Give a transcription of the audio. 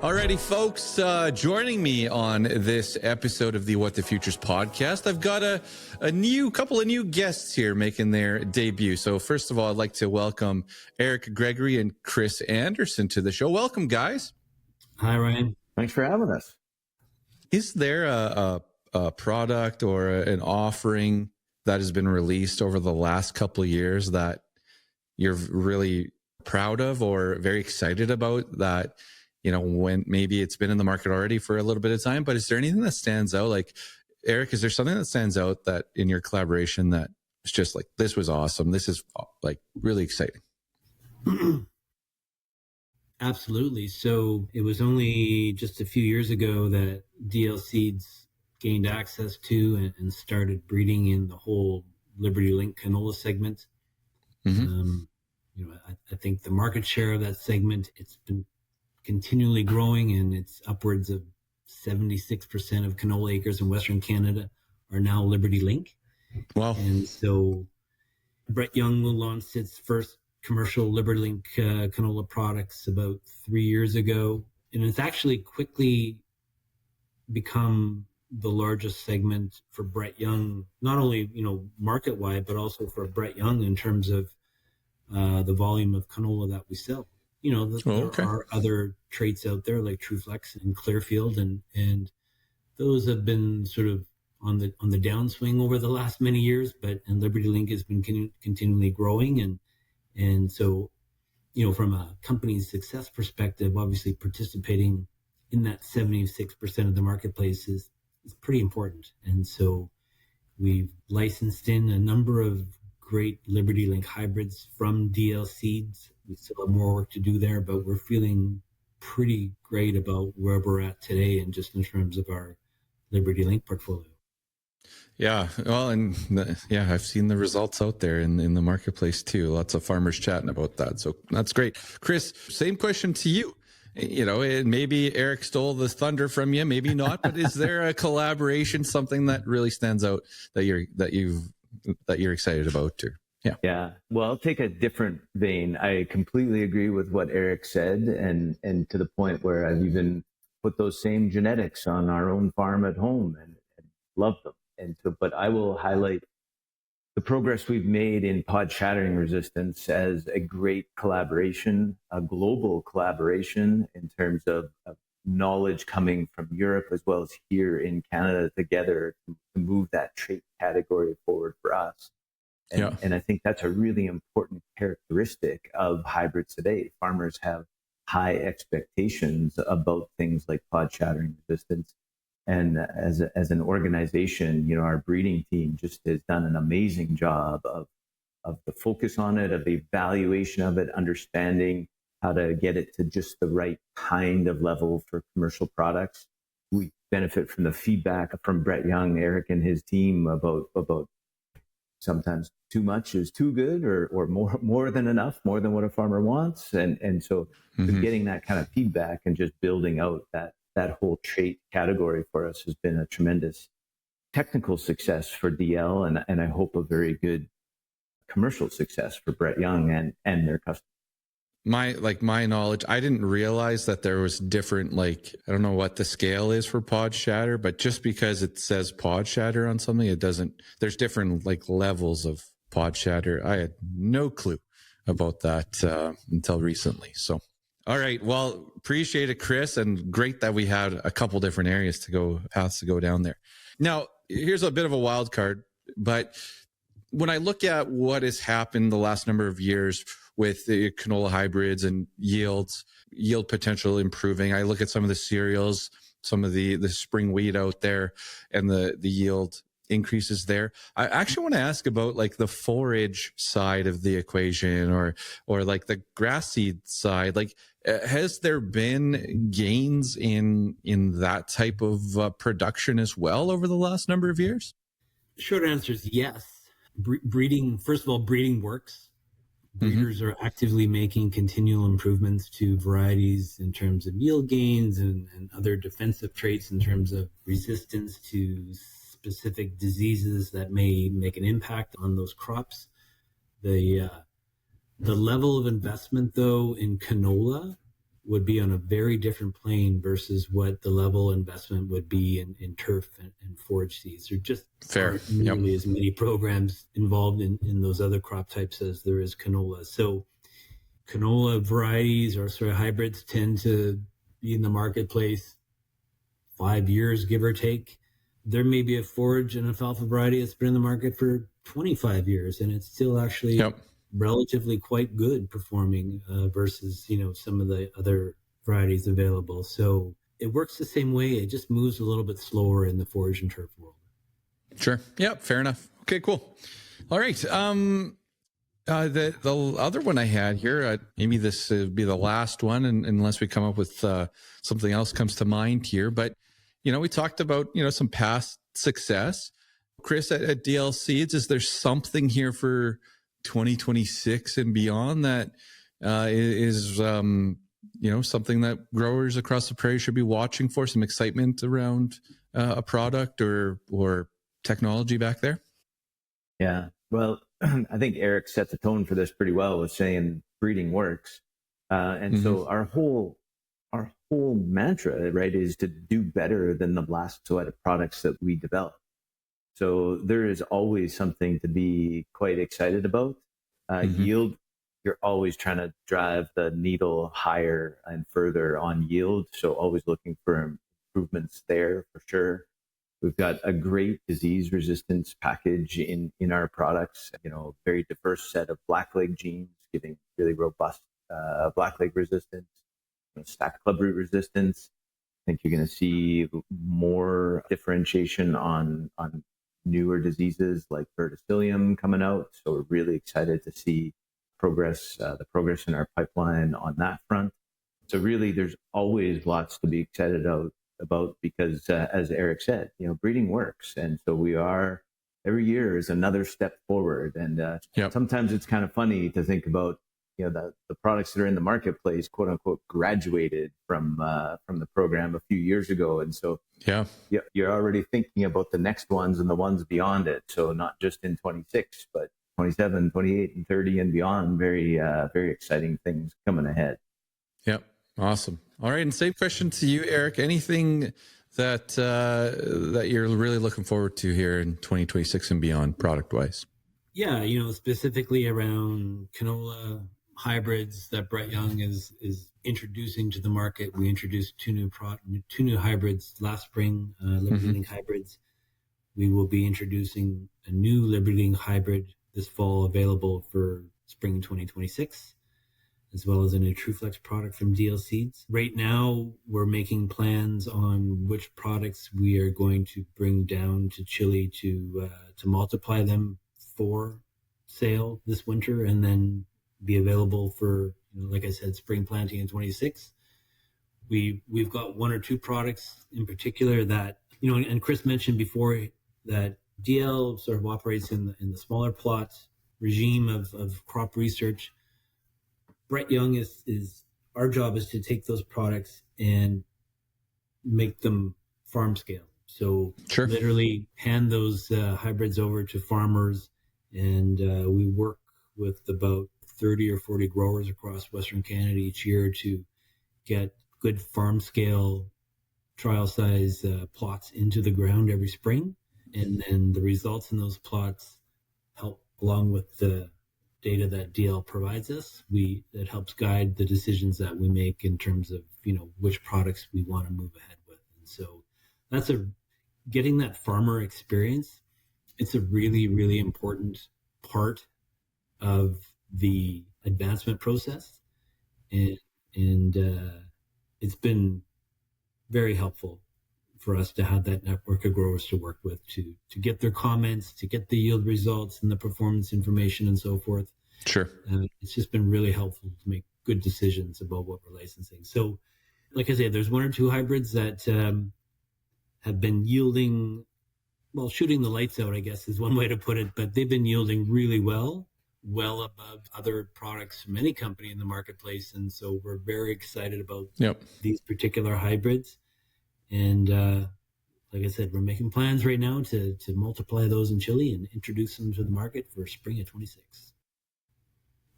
Alrighty, folks, joining me on this episode of the What the Futures podcast, I've got a couple of new guests here making their debut. So first of all, I'd like to welcome Eric Gregory and Chris Anderson to the show. Welcome, guys. Hi, Ryan. Thanks for having us. Is there a product or an offering that has been released over the last couple of years that you're really proud of or very excited about that, you know, when maybe it's been in the market already for a little bit of time, but is there anything that stands out? Like, Eric, is there something that stands out that in your collaboration that is just like, this was awesome, this is like really exciting? Absolutely. So it was only just a few years ago that DL Seeds gained access to and started breeding in the whole LibertyLink canola segment. Mm-hmm. I think the market share of that segment, it's been continually growing, and it's upwards of 76% of canola acres in Western Canada are now LibertyLink. Wow. And so BrettYoung launched its first commercial LibertyLink canola products about 3 years ago. And it's actually quickly become the largest segment for BrettYoung, not only, market-wide, but also for BrettYoung in terms of the volume of canola that we sell. There are other traits out there like TruFlex and Clearfield, and those have been sort of on the downswing over the last many years. And LibertyLink has been continually growing, and so from a company's success perspective, obviously participating in that 76% of the marketplace is pretty important. And so we've licensed in a number of great LibertyLink hybrids from DL Seeds. We still have more work to do there, but we're feeling pretty great about where we're at today and just in terms of our LibertyLink portfolio. Yeah, well, I've seen the results out there in the marketplace too. Lots of farmers chatting about that. So that's great. Chris, same question to you. Maybe Eric stole the thunder from you, maybe not, but is there a collaboration, something that really stands out that you're excited about? Or Yeah. Well, I'll take a different vein. I completely agree with what Eric said, and to the point where I've even put those same genetics on our own farm at home and love them. And so, but I will highlight the progress we've made in pod shattering resistance as a great collaboration, a global collaboration in terms of knowledge coming from Europe as well as here in Canada together to move that trait category forward for us. And I think that's a really important characteristic of hybrids today. Farmers have high expectations about things like pod shattering resistance. And as an organization, our breeding team just has done an amazing job of the focus on it, of the evaluation of it, understanding how to get it to just the right kind of level for commercial products. We benefit from the feedback from BrettYoung, Eric and his team about sometimes too much is too good or more than enough, more than what a farmer wants. And so getting that kind of feedback and just building out that whole trait category for us has been a tremendous technical success for DL, and I hope a very good commercial success for BrettYoung and their customers. My knowledge, I didn't realize that there was different, I don't know what the scale is for pod shatter, but just because it says pod shatter on something, there's different levels of pod shatter. I had no clue about that until recently. So, all right. Well, appreciate it, Chris, and great that we had a couple different paths to go down there. Now, here's a bit of a wild card, but when I look at what has happened the last number of years with the canola hybrids and yield potential improving, I look at some of the cereals, some of the spring wheat out there, and the yield increases there. I actually want to ask about the forage side of the equation or the grass seed side. Has there been gains in that type of production as well over the last number of years? Short answer is yes. Breeding, first of all, breeding works. Breeders are actively making continual improvements to varieties in terms of yield gains and other defensive traits in terms of resistance to specific diseases that may make an impact on those crops. The level of investment, though, in canola would be on a very different plane versus what the level investment would be in turf and forage seeds. There just aren't nearly as many programs involved in those other crop types as there is canola. So canola varieties or sort of hybrids tend to be in the marketplace 5 years, give or take. There may be a forage and alfalfa variety that's been in the market for 25 years, and it's still actually relatively quite good performing versus, some of the other varieties available. So it works the same way. It just moves a little bit slower in the forage and turf world. Sure. Yep. Fair enough. Okay, cool. All right. The other one I had here, maybe this would be the last one, unless we come up with something else comes to mind here. But, we talked about, some past success. Chris, at DL Seeds, is there something here for 2026 and beyond that is something that growers across the prairie should be watching for? Some excitement around a product or technology back there? Yeah, well, I think Eric set the tone for this pretty well with saying breeding works, and so our whole mantra, right, is to do better than the blast sweat products that we develop. So there is always something to be quite excited about. Yield, you're always trying to drive the needle higher and further on yield. So always looking for improvements there for sure. We've got a great disease resistance package in our products, very diverse set of blackleg genes, giving really robust blackleg resistance, stacked clubroot resistance. I think you're going to see more differentiation on newer diseases like verticillium coming out. So we're really excited to see the progress in our pipeline on that front. So really, there's always lots to be excited about because, as Eric said, breeding works. And so every year is another step forward. And sometimes it's kind of funny to think about, the products that are in the marketplace, quote unquote, graduated from the program a few years ago. And so you're already thinking about the next ones and the ones beyond it. So not just in 26, but 27, 28, and 30 and beyond. Very, very exciting things coming ahead. Yep. Awesome. All right. And same question to you, Eric. Anything that you're really looking forward to here in 2026 and beyond product wise? Yeah. Specifically around canola hybrids that BrettYoung is introducing to the market. We introduced two new hybrids last spring, LibertyLink hybrids. We will be introducing a new LibertyLink hybrid this fall, available for spring 2026, as well as a new TruFlex product from DL Seeds. Right now, we're making plans on which products we are going to bring down to Chile to multiply them for sale this winter, and then be available for, like I said, spring planting in 26. We've got one or two products in particular that, and Chris mentioned before that DL sort of operates in the smaller plot regime of crop research. BrettYoung is our job is to take those products and make them farm scale. So literally hand those hybrids over to farmers, and we work with about 30 or 40 growers across Western Canada each year to get good farm scale trial size plots into the ground every spring. And then the results in those plots help, along with the data that DL provides us, it helps guide the decisions that we make in terms of, which products we want to move ahead with. And so that's getting that farmer experience. It's a really, really important part of the advancement process. And it's been very helpful for us to have that network of growers to work with, to get their comments, to get the yield results and the performance information and so forth. Sure. It's just been really helpful to make good decisions about what we're licensing. So, like I said, there's one or two hybrids that have been yielding, shooting the lights out, I guess is one way to put it, but they've been yielding really well above other products from any company in the marketplace. And so we're very excited about these particular hybrids. And like I said, we're making plans right now to multiply those in Chile and introduce them to the market for spring of 26.